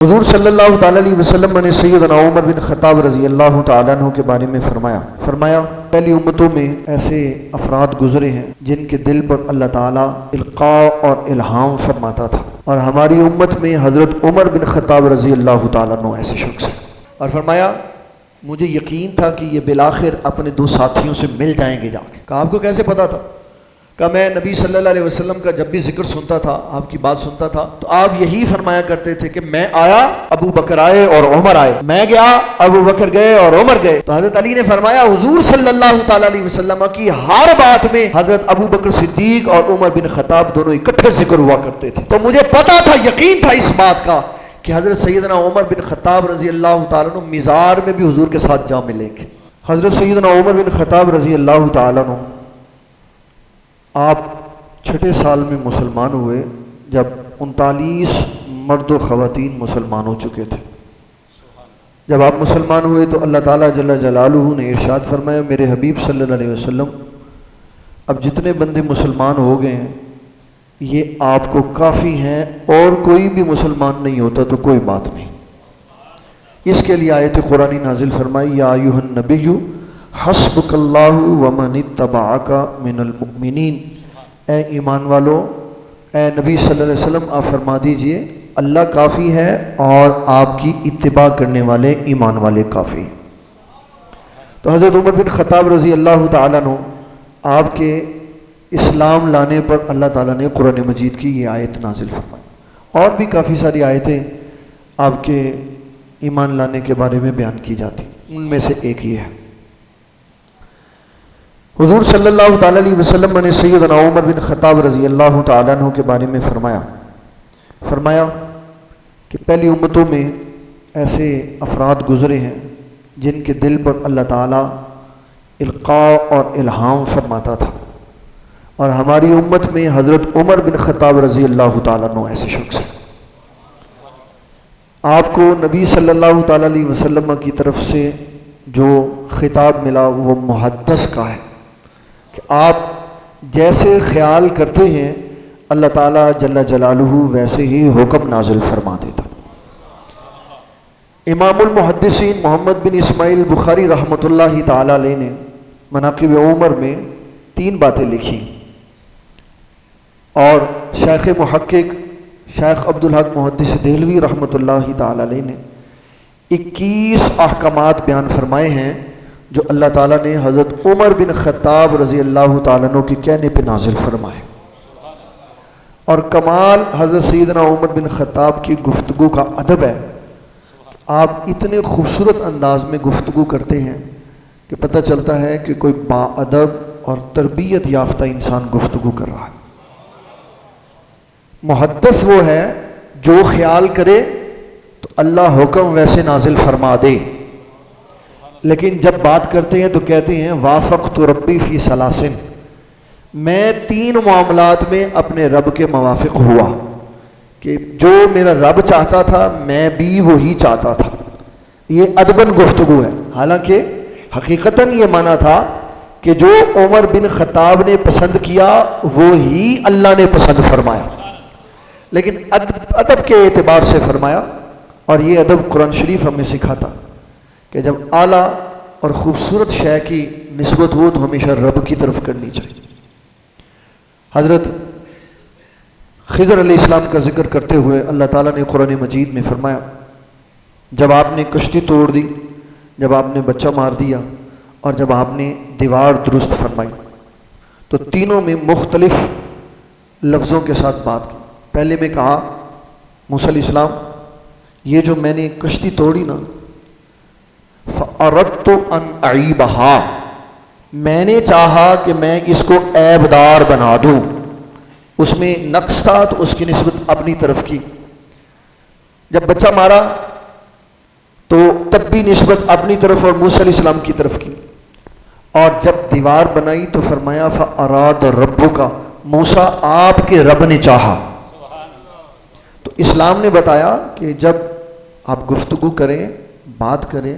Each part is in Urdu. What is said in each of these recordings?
حضور صلی اللہ تعالیٰ علیہ وسلم نے سیدنا عمر بن خطاب رضی اللہ تعالیٰ عنہ کے بارے میں فرمایا پہلی امتوں میں ایسے افراد گزرے ہیں جن کے دل پر اللہ تعالیٰ القاء اور الہام فرماتا تھا، اور ہماری امت میں حضرت عمر بن خطاب رضی اللہ تعالیٰ عنہ ایسے شخص ہیں۔ اور فرمایا مجھے یقین تھا کہ یہ بالآخر اپنے دو ساتھیوں سے مل جائیں گے جا کے۔ کہا آپ کو کیسے پتا تھا؟ کہ میں نبی صلی اللہ علیہ وسلم کا جب بھی ذکر سنتا تھا، آپ کی بات سنتا تھا، تو آپ یہی فرمایا کرتے تھے کہ میں آیا ابو بکر آئے اور عمر آئے، میں گیا ابو بکر گئے اور عمر گئے۔ تو حضرت علی نے فرمایا حضور صلی اللہ تعالیٰ علیہ وسلم کی ہر بات میں حضرت ابو بکر صدیق اور عمر بن خطاب دونوں اکٹھے ذکر ہوا کرتے تھے۔ تو مجھے پتا تھا، یقین تھا اس بات کا کہ حضرت سیدنا عمر بن خطاب رضی اللہ تعالیٰ عنہ مزار میں بھی حضور کے ساتھ جا ملیں گے۔ حضرت سیدنا عمر بن خطاب رضی اللہ تعالیٰ عنہ آپ 6 سال میں مسلمان ہوئے جب 39 مرد و خواتین مسلمان ہو چکے تھے۔ جب آپ مسلمان ہوئے تو اللہ تعالیٰ جل جلالہ نے ارشاد فرمایا میرے حبیب صلی اللہ علیہ وسلم اب جتنے بندے مسلمان ہو گئے ہیں یہ آپ کو کافی ہیں، اور کوئی بھی مسلمان نہیں ہوتا تو کوئی بات نہیں۔ اس کے لیے آیت قرآنی نازل فرمائی یا ایھا النبی حسبک اللہ ومن اتبعک من المؤمنین، اے ایمان والو، اے نبی صلی اللہ علیہ وسلم آپ فرما دیجئے اللہ کافی ہے اور آپ کی اتباع کرنے والے ایمان والے کافی۔ تو حضرت عمر بن خطاب رضی اللہ تعالیٰ عنہ آپ کے اسلام لانے پر اللہ تعالیٰ نے قرآن مجید کی یہ آیت نازل فرمائی، اور بھی کافی ساری آیتیں آپ کے ایمان لانے کے بارے میں بیان کی جاتی، ان میں سے ایک یہ ہے۔ حضور صلی اللہ تعالیٰ علیہ وسلم نے سیدنا عمر بن خطاب رضی اللہ تعالیٰ عنہ کے بارے میں فرمایا کہ پہلی امتوں میں ایسے افراد گزرے ہیں جن کے دل پر اللہ تعالیٰ القاء اور الہام فرماتا تھا، اور ہماری امت میں حضرت عمر بن خطاب رضی اللہ تعالیٰ عنہ ایسے شخص ہیں۔ آپ کو نبی صلی اللہ تعالیٰ علیہ وسلم کی طرف سے جو خطاب ملا وہ محدث کا ہے کہ آپ جیسے خیال کرتے ہیں اللہ تعالیٰ جل جلالہ ویسے ہی حکم نازل فرما دیتا۔ امام المحدثین محمد بن اسماعیل بخاری رحمۃ اللہ تعالیٰ علیہ نے مناقب عمر میں 3 باتیں لکھی، اور شیخ محقق شیخ عبدالحق محدث دہلوی رحمۃ اللہ تعالیٰ علیہ نے 21 احکامات بیان فرمائے ہیں جو اللہ تعالیٰ نے حضرت عمر بن خطاب رضی اللہ تعالیٰ عنہ کے کہنے پہ نازل فرمائے۔ اور کمال حضرت سیدنا عمر بن خطاب کی گفتگو کا ادب ہے، آپ اتنے خوبصورت انداز میں گفتگو کرتے ہیں کہ پتہ چلتا ہے کہ کوئی با ادب اور تربیت یافتہ انسان گفتگو کر رہا ہے۔ محدث وہ ہے جو خیال کرے تو اللہ حکم ویسے نازل فرما دے، لیکن جب بات کرتے ہیں تو کہتے ہیں وافقت ربی فی ثلاثن، میں 3 معاملات میں اپنے رب کے موافق ہوا کہ جو میرا رب چاہتا تھا میں بھی وہی چاہتا تھا۔ یہ ادباً گفتگو ہے، حالانکہ حقیقتاً یہ مانا تھا کہ جو عمر بن خطاب نے پسند کیا وہی اللہ نے پسند فرمایا، لیکن ادب کے اعتبار سے فرمایا۔ اور یہ ادب قرآن شریف ہمیں سکھاتا کہ جب اعلیٰ اور خوبصورت شے کی نسبت ہو تو ہمیشہ رب کی طرف کرنی چاہیے۔ حضرت خضر علیہ السلام کا ذکر کرتے ہوئے اللہ تعالیٰ نے قرآن مجید میں فرمایا جب آپ نے کشتی توڑ دی، جب آپ نے بچہ مار دیا، اور جب آپ نے دیوار درست فرمائی، تو تینوں میں مختلف لفظوں کے ساتھ بات کی۔ پہلے میں کہا موسیٰ علیہ السلام یہ جو میں نے کشتی توڑی نا فَأَرَدْتُ أَنْ أَعِيبَهَا، میں نے چاہا کہ میں اس کو عیب دار بنا دوں، اس میں نقص تھا تو اس کی نسبت اپنی طرف کی۔ جب بچہ مارا تو تب بھی نسبت اپنی طرف اور موسیٰ علیہ السلام کی طرف کی، اور جب دیوار بنائی تو فرمایا فَأَرَادَ رَبُّكَ، موسیٰ آپ کے رب نے چاہا۔ تو اسلام نے بتایا کہ جب آپ گفتگو کریں، بات کریں،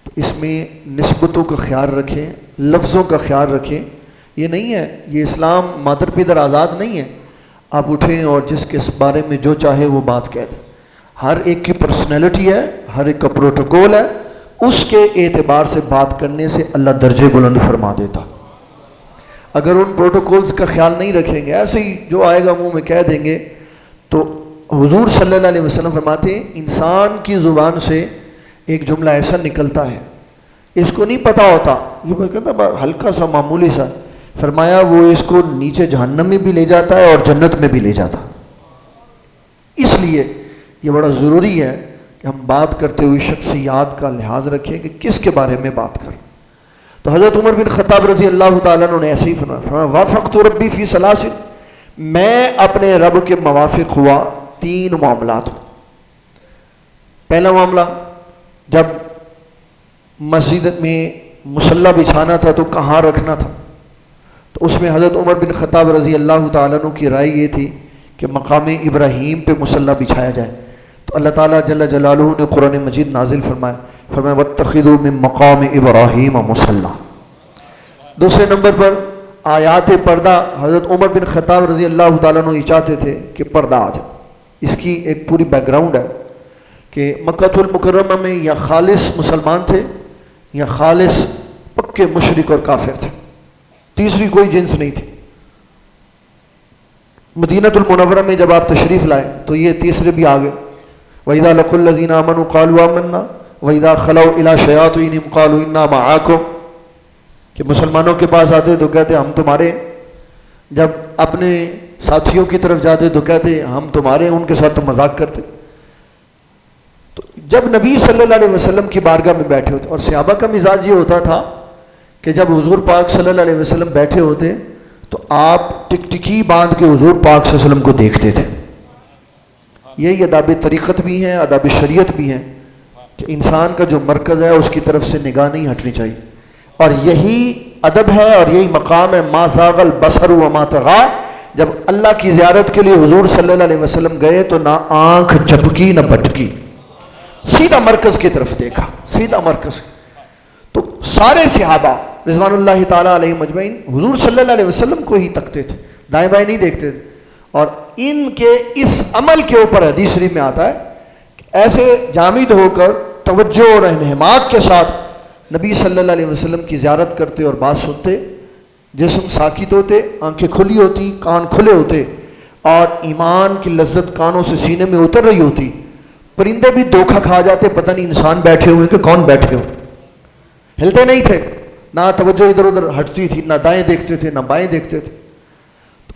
تو اس میں نسبتوں کا خیال رکھیں، لفظوں کا خیال رکھیں۔ یہ نہیں ہے، یہ اسلام مادر پیدر آزاد نہیں ہے آپ اٹھیں اور جس کے بارے میں جو چاہے وہ بات کہہ دیں۔ ہر ایک کی پرسنالٹی ہے، ہر ایک کا پروٹوکول ہے، اس کے اعتبار سے بات کرنے سے اللہ درجے بلند فرما دیتا۔ اگر ان پروٹوکولز کا خیال نہیں رکھیں گے، ایسے ہی جو آئے گا منہ میں کہہ دیں گے، تو حضور صلی اللہ علیہ وسلم فرماتے ہیں انسان کی زبان سے ایک جملہ ایسا نکلتا ہے، اس کو نہیں پتہ ہوتا، یہ کہتا ہلکا سا معمولی سا، فرمایا وہ اس کو نیچے جہنم میں بھی لے جاتا ہے اور جنت میں بھی لے جاتا۔ اس لیے یہ بڑا ضروری ہے کہ ہم بات کرتے ہوئے شخصیات کا لحاظ رکھیں کہ کس کے بارے میں بات کریں۔ تو حضرت عمر بن خطاب رضی اللہ تعالیٰ عنہ نے ایسے ہی فرمایا وافقت ربی فی ثلاث، میں اپنے رب کے موافق ہوا 3 معاملات میں۔ پہلا معاملہ، جب مسجد میں مصلی بچھانا تھا تو کہاں رکھنا تھا، تو اس میں حضرت عمر بن خطاب رضی اللہ تعالیٰ عنہ کی رائے یہ تھی کہ مقام ابراہیم پہ مصلی بچھایا جائے، تو اللہ تعالیٰ جل جلالہ نے قرآن مجید نازل فرمایا وَاتَّخِذُوا مِن مَقَامِ إِبْرَاهِيمَ مُصَلًّى۔ دوسرے نمبر پر آیات پردہ، حضرت عمر بن خطاب رضی اللہ تعالیٰ عنہ یہ چاہتے تھے کہ پردہ آ جائے۔ اس کی ایک پوری بیک گراؤنڈ ہے کہ مکہ المکرمہ میں یا خالص مسلمان تھے یا خالص پکے مشرک اور کافر تھے، تیسری کوئی جنس نہیں تھی۔ مدینہ المنورہ میں جب آپ تشریف لائے تو یہ تیسرے بھی آگے، وَإِذَا لَقُوا الَّذِينَ آمَنُوا قَالُوا آمَنَّا وَإِذَا خَلَوْا إِلَىٰ شَيَاطِينِهِمْ قَالُوا إِنَّا مَعَكُمْ، کہ مسلمانوں کے پاس آتے تو کہتے ہم تمہارے، جب اپنے ساتھیوں کی طرف جاتے تو کہتے ہم تمہارے، ان کے ساتھ تو مذاق کرتے۔ تو جب نبی صلی اللہ علیہ وسلم کی بارگاہ میں بیٹھے ہوتے، اور صحابہ کا مزاج یہ ہوتا تھا کہ جب حضور پاک صلی اللہ علیہ وسلم بیٹھے ہوتے تو آپ ٹکٹکی باندھ کے حضور پاک صلی اللہ علیہ وسلم کو دیکھتے تھے۔ یہی آداب طریقت بھی ہیں، آداب شریعت بھی ہیں کہ انسان کا جو مرکز ہے اس کی طرف سے نگاہ نہیں ہٹنی چاہیے، اور یہی ادب ہے اور یہی مقام ہے ما زاغ البصر وما طغی۔ جب اللہ کی زیارت کے لیے حضور صلی اللہ علیہ وسلم گئے تو نہ آنکھ جھپکی نہ بٹکی، سیدھا مرکز کی طرف دیکھا، سیدھا مرکز۔ تو سارے صحابہ رضوان اللہ تعالیٰ علیہ مجمعین حضور صلی اللہ علیہ وسلم کو ہی تکتے تھے، دائیں بائیں نہیں دیکھتے تھے۔ اور ان کے اس عمل کے اوپر حدیث شریف میں آتا ہے کہ ایسے جامد ہو کر توجہ اور انہماک کے ساتھ نبی صلی اللہ علیہ وسلم کی زیارت کرتے اور بات سنتے، جسم ساکت ہوتے، آنکھیں کھلی ہوتی، کان کھلے ہوتے، اور ایمان کی لذت کانوں سے سینے میں اتر رہی ہوتی۔ پرندے بھی دھوکہ کھا جاتے، پتہ نہیں انسان بیٹھے ہوئے کہ کون بیٹھے ہو، ہلتے نہیں تھے، نہ توجہ ادھر ادھر ہٹتی تھی، نہ دائیں دیکھتے تھے نہ بائیں دیکھتے تھے۔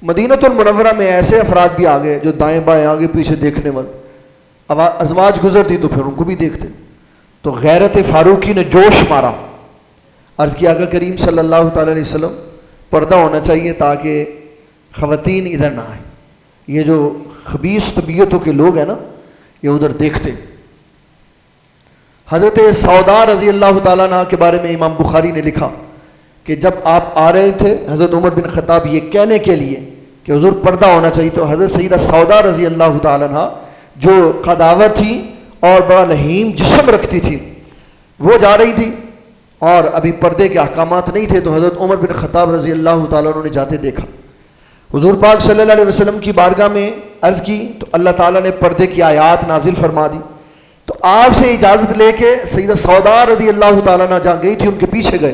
مدینہ المنورہ میں ایسے افراد بھی آ گئے جو دائیں بائیں آگے پیچھے دیکھنے والے، اب ازواج گزرتی تو پھر ان کو بھی دیکھتے، تو غیرت فاروقی نے جوش مارا، عرض کیا آقا کریم صلی اللہ تعالی علیہ وسلم پردہ ہونا چاہیے تاکہ خواتین ادھر نہ آئیں، یہ جو خبیث طبیعتوں کے لوگ ہیں نا یہ ادھر دیکھتے۔ حضرت سودا رضی اللہ تعالیٰ عنہ کے بارے میں امام بخاری نے لکھا کہ جب آپ آ رہے تھے حضرت عمر بن خطاب یہ کہنے کے لیے کہ حضور پردہ ہونا چاہیے، تو حضرت سیدہ سودا رضی اللہ تعالیٰ عنہ جو قداور تھی اور بڑا لہیم جسم رکھتی تھی، وہ جا رہی تھی اور ابھی پردے کے احکامات نہیں تھے، تو حضرت عمر بن خطاب رضی اللہ تعالیٰ عنہ نے جاتے دیکھا، حضور پاک صلی اللہ علیہ وسلم کی بارگاہ میں عرض کی تو اللہ تعالیٰ نے پردے کی آیات نازل فرما دی، تو آپ سے اجازت لے کے سیدہ سودا رضی اللہ تعالیٰ عنہ جہاں گئی تھی ان کے پیچھے گئے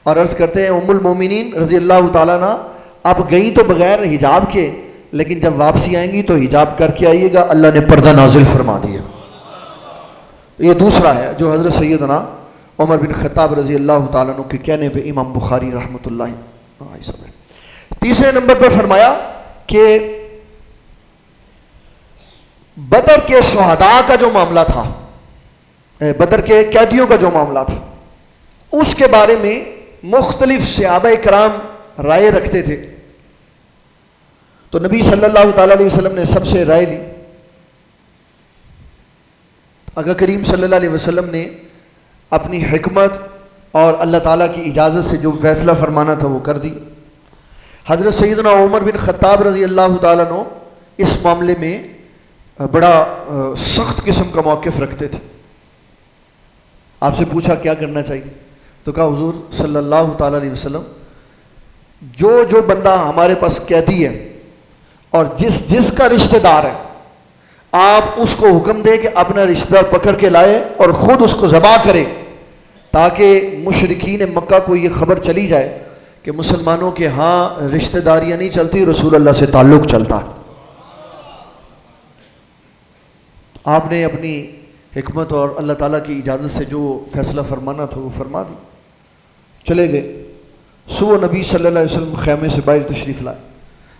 اور عرض کرتے ہیں ام المومنین رضی اللہ تعالیٰ عنہ آپ گئیں تو بغیر حجاب کے، لیکن جب واپسی آئیں گی تو حجاب کر کے آئیے گا، اللہ نے پردہ نازل فرما دیا۔ یہ دوسرا ہے جو حضرت سیدنا عمر بن خطاب رضی اللہ تعالیٰ عنہ کے کہنے پہ امام بخاری رحمۃ اللہ علیہ۔ تیسرے نمبر پر فرمایا کہ بدر کے شہداء کا جو معاملہ تھا، بدر کے قیدیوں کا جو معاملہ تھا، اس کے بارے میں مختلف صحابہ کرام رائے رکھتے تھے، تو نبی صلی اللہ تعالیٰ علیہ وسلم نے سب سے رائے لی۔ آقا کریم صلی اللہ علیہ وسلم نے اپنی حکمت اور اللہ تعالیٰ کی اجازت سے جو فیصلہ فرمانا تھا وہ کر دی۔ حضرت سیدنا عمر بن خطاب رضی اللہ تعالیٰ عنہ اس معاملے میں بڑا سخت قسم کا موقف رکھتے تھے۔ آپ سے پوچھا کیا کرنا چاہیے، تو کہا حضور صلی اللہ تعالیٰ علیہ وسلم جو بندہ ہمارے پاس قیدی ہے اور جس کا رشتہ دار ہے، آپ اس کو حکم دے کہ اپنا رشتہ دار پکڑ کے لائے اور خود اس کو ذبح کرے، تاکہ مشرکین مکہ کو یہ خبر چلی جائے کہ مسلمانوں کے ہاں رشتہ داریاں نہیں چلتی، رسول اللہ سے تعلق چلتا ہے۔ آپ نے اپنی حکمت اور اللہ تعالیٰ کی اجازت سے جو فیصلہ فرمانا تھا وہ فرما دی، چلے گئے۔ صبح نبی صلی اللہ علیہ وسلم خیمے سے باہر تشریف لائے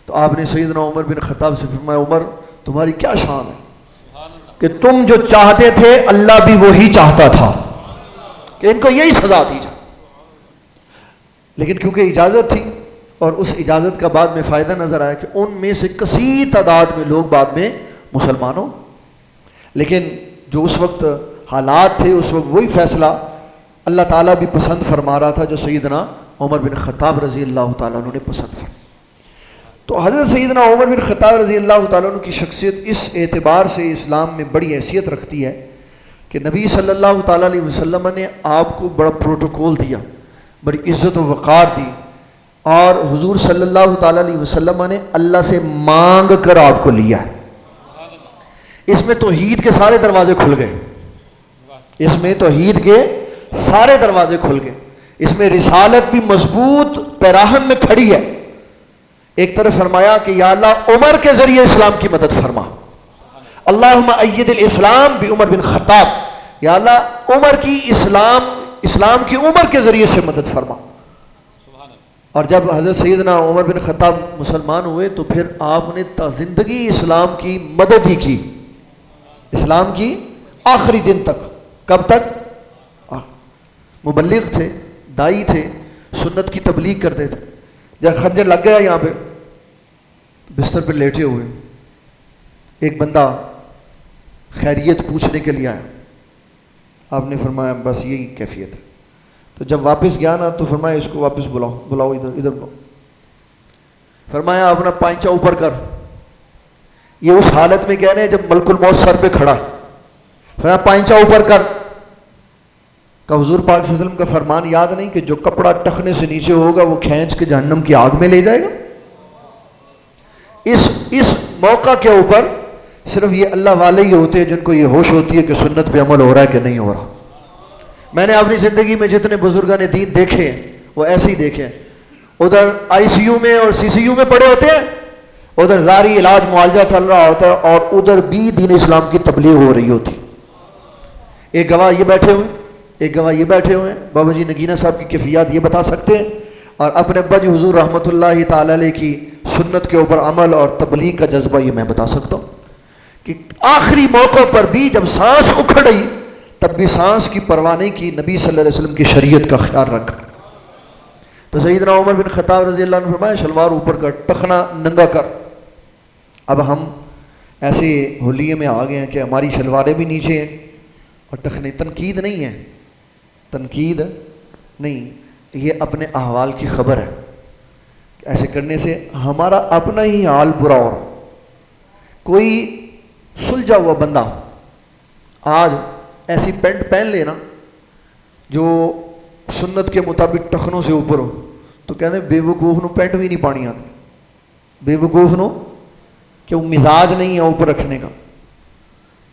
تو آپ نے سیدنا عمر بن خطاب سے فرمایا، عمر تمہاری کیا شان ہے کہ تم جو چاہتے تھے اللہ بھی وہی چاہتا تھا کہ ان کو یہی سزا دی جائے، لیکن کیونکہ اجازت تھی اور اس اجازت کا بعد میں فائدہ نظر آیا کہ ان میں سے کثیر تعداد میں لوگ بعد میں مسلمان ہوں، لیکن جو اس وقت حالات تھے اس وقت وہی فیصلہ اللہ تعالیٰ بھی پسند فرما رہا تھا جو سیدنا عمر بن خطاب رضی اللہ تعالیٰ عنہ نے پسند فرمایا۔ تو حضرت سیدنا عمر بن خطاب رضی اللہ تعالیٰ عنہ کی شخصیت اس اعتبار سے اسلام میں بڑی حیثیت رکھتی ہے کہ نبی صلی اللہ تعالیٰ علیہ وسلم نے آپ کو بڑا پروٹوکول دیا، بڑی عزت و وقار دی، اور حضور صلی اللہ تعالیٰ علیہ وسلم نے اللہ سے مانگ کر آپ کو لیا ہے۔ اس میں توحید کے سارے دروازے کھل گئے، اس میں توحید کے سارے دروازے کھل گئے، اس میں رسالت بھی مضبوط پیراہن میں کھڑی ہے۔ ایک طرف فرمایا کہ یا اللہ عمر کے ذریعے اسلام کی مدد فرما، اللہم اید الاسلام بعمر بن خطاب، یا اللہ عمر کی اسلام کی عمر کے ذریعے سے مدد فرما۔ اور جب حضرت سیدنا عمر بن خطاب مسلمان ہوئے تو پھر آپ نے تا زندگی اسلام کی مدد ہی کی، اسلام کی آخری دن تک۔ کب تک؟ مبلغ تھے، دائی تھے، سنت کی تبلیغ کرتے تھے۔ جب خنجر لگ گیا یہاں پہ بستر پہ لیٹے ہوئے، ایک بندہ خیریت پوچھنے کے لیے آیا، آپ نے فرمایا بس یہی کیفیت ہے۔ تو جب واپس گیا نا تو فرمایا اس کو واپس بلاؤ ادھر بلاؤ۔ فرمایا اپنا پائنچا اوپر کر۔ یہ اس حالت میں کہہ رہے ہیں جب ملک الموت سر پہ کھڑا، فرمایا پائنچا اوپر کر۔ کہ حضور پاک صلی اللہ علیہ وسلم کا فرمان یاد نہیں کہ جو کپڑا ٹخنے سے نیچے ہوگا وہ کھینچ کے جہنم کی آگ میں لے جائے گا۔ اس موقع کے اوپر صرف یہ اللہ والے ہی ہوتے ہیں جن کو یہ ہوش ہوتی ہے کہ سنت پہ عمل ہو رہا ہے کہ نہیں ہو رہا۔ میں نے اپنی زندگی میں جتنے بزرگان دین دیکھے ہیں وہ ایسے ہی دیکھے ہیں، ادھر آئی سی یو میں اور سی سی یو میں پڑے ہوتے ہیں، ادھر ظاہری علاج معالجہ چل رہا ہوتا ہے اور ادھر بھی دین اسلام کی تبلیغ ہو رہی ہوتی۔ ایک گواہ یہ بیٹھے ہوئے، ایک گواہ یہ بیٹھے ہوئے ہیں، بابا جی نگینہ صاحب کی کیفیات یہ بتا سکتے ہیں، اور اپنے ابا جی حضور رحمۃ اللہ تعالی علیہ کی سنت کے اوپر عمل اور تبلیغ کا جذبہ یہ میں بتا سکتا ہوں کہ آخری موقع پر بھی جب سانس اکھڑ رہی تب بھی سانس کی پرواہ نہیں کی، نبی صلی اللہ علیہ وسلم کی شریعت کا خیال رکھا۔ تو سیدنا عمر بن خطاب رضی اللہ عنہ فرمایا شلوار اوپر کر، ٹخنا ننگا کر۔ اب ہم ایسے ہولیے میں آ گئے ہیں کہ ہماری شلواریں بھی نیچے ہیں اور ٹخنے، تنقید نہیں ہے، تنقید نہیں، یہ اپنے احوال کی خبر ہے۔ ایسے کرنے سے ہمارا اپنا ہی حال برا ہو رہا۔ کوئی سلجھا ہوا بندہ آج ایسی پینٹ پہن لینا جو سنت کے مطابق ٹخنوں سے اوپر ہو تو کہتے ہیں بے وقوف نو پینٹ بھی نہیں پانی آتی، بے وقوف نو کہ وہ مزاج نہیں ہے اوپر رکھنے کا۔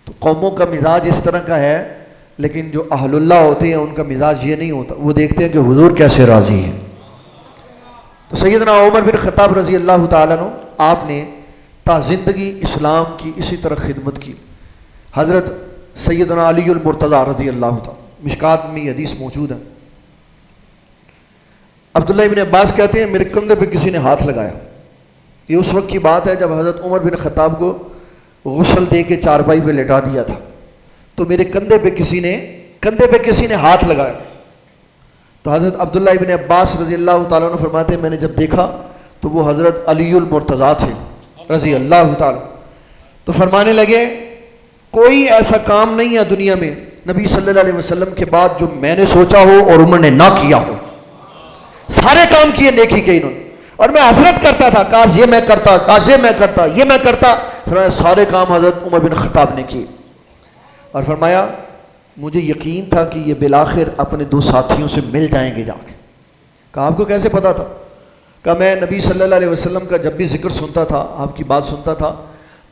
تو قوموں کا مزاج اس طرح کا ہے، لیکن جو اہل اللہ ہوتے ہیں ان کا مزاج یہ نہیں ہوتا، وہ دیکھتے ہیں کہ حضور کیسے راضی ہیں۔ تو سیدنا عمر بن خطاب رضی اللہ تعالیٰ عنہ آپ نے تا زندگی اسلام کی اسی طرح خدمت کی۔ حضرت سیدنا علی المرتضیٰ رضی اللہ تعالیٰ، مشکات میں یہ حدیث موجود ہے، عبداللہ ابن عباس کہتے ہیں میرے کندھے پہ کسی نے ہاتھ لگایا۔ یہ اس وقت کی بات ہے جب حضرت عمر بن خطاب کو غسل دے کے چارپائی پہ لٹا دیا تھا، تو میرے کندھے پہ کسی نے ہاتھ لگایا۔ تو حضرت عبداللہ ابن عباس رضی اللہ تعالیٰ عنہ فرماتے ہیں میں نے جب دیکھا تو وہ حضرت علی المرتضیٰ تھے رضی اللہ تعالیٰ۔ تو فرمانے لگے کوئی ایسا کام نہیں ہے دنیا میں نبی صلی اللہ علیہ وسلم کے بعد جو میں نے سوچا ہو اور عمر نے نہ کیا ہو، سارے کام کیے نیکی کے انہوں نے، اور میں حسرت کرتا تھا کاش یہ میں کرتا، کاش یہ میں کرتا، یہ میں کرتا۔ فرمایا سارے کام حضرت عمر بن خطاب نے کیے، اور فرمایا مجھے یقین تھا کہ یہ بالآخر اپنے دو ساتھیوں سے مل جائیں گے جا کے۔ کہا آپ کو کیسے پتا تھا؟ کہا میں نبی صلی اللہ علیہ وسلم کا جب بھی ذکر سنتا تھا، آپ کی بات سنتا تھا،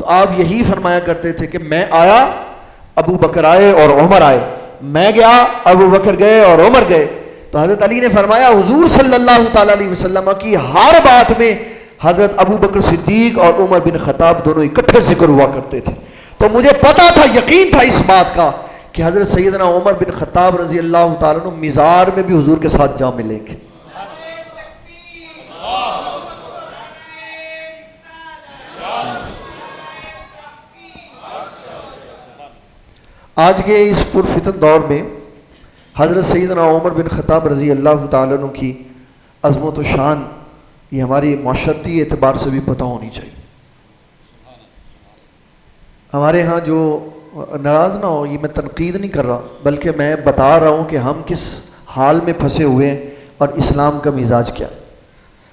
تو آپ یہی فرمایا کرتے تھے کہ میں آیا ابو بکر آئے اور عمر آئے، میں گیا ابو بکر گئے اور عمر گئے۔ تو حضرت علی نے فرمایا حضور صلی اللہ تعالیٰ علیہ وسلم کی ہر بات میں حضرت ابو بکر صدیق اور عمر بن خطاب دونوں اکٹھے ذکر ہوا کرتے تھے۔ تو مجھے پتا تھا، یقین تھا اس بات کا کہ حضرت سیدنا عمر بن خطاب رضی اللہ تعالیٰ عنہ مزار میں بھی حضور کے ساتھ جا ملیں گے۔ آج کے اس پرفتن دور میں حضرت سیدنا عمر بن خطاب رضی اللہ تعالیٰ عنہ کی عظمت و شان یہ ہماری معاشرتی اعتبار سے بھی پتہ ہونی چاہیے۔ ہمارے ہاں جو ناراض نہ ہو، یہ میں تنقید نہیں کر رہا بلکہ میں بتا رہا ہوں کہ ہم کس حال میں پھنسے ہوئے ہیں اور اسلام کا مزاج کیا ہے۔